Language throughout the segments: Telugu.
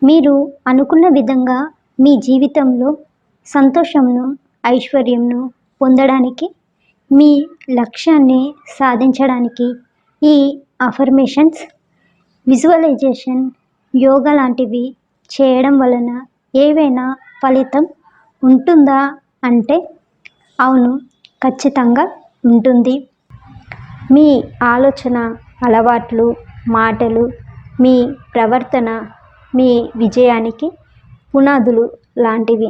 మీరు అనుకున్న విధంగా మీ జీవితంలో సంతోషంను, ఐశ్వర్యంను పొందడానికి, మీ లక్ష్యాన్ని సాధించడానికి ఈ అఫర్మేషన్స్, విజువలైజేషన్, యోగా లాంటివి చేయడం వలన ఏవైనా ఫలితం ఉంటుందా అంటే అవును, ఖచ్చితంగా ఉంటుంది. మీ ఆలోచన, అలవాట్లు, మాటలు, మీ ప్రవర్తన మీ విజయానికి పునాదులు లాంటివి.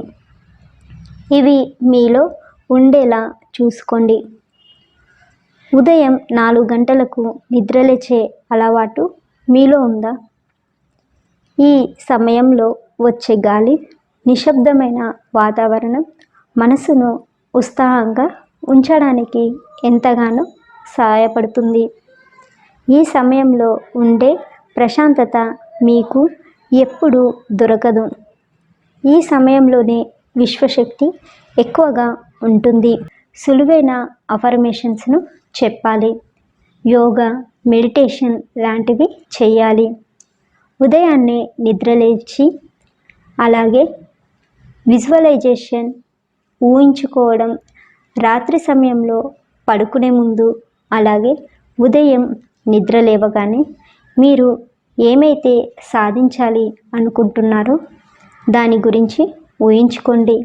ఇవి మీలో ఉండేలా చూసుకోండి. ఉదయం 4 గంటలకు నిద్రలేచే అలవాటు మీలో ఉందా? ఈ సమయంలో వచ్చే గాలి, నిశ్శబ్దమైన వాతావరణం మనసును ఉత్సాహంగా ఉంచడానికి ఎంతగానో సహాయపడుతుంది. ఈ సమయంలో ఉండే ప్రశాంతత మీకు ఎప్పుడూ దొరకదు. ఈ సమయంలోనే విశ్వశక్తి ఎక్కువగా ఉంటుంది. సులువైన అఫర్మేషన్స్ను చెప్పాలి. యోగా, మెడిటేషన్ లాంటివి చేయాలి. ఉదయాన్నే నిద్రలేచి, అలాగే విజువలైజేషన్, ఊహించుకోవడం, రాత్రి సమయంలో పడుకునే ముందు, అలాగే ఉదయం నిద్ర లేవగానే మీరు ఏమైతే సాధించాలి అనుకుంటున్నారో దాని గురించి ఊహించుకోండి.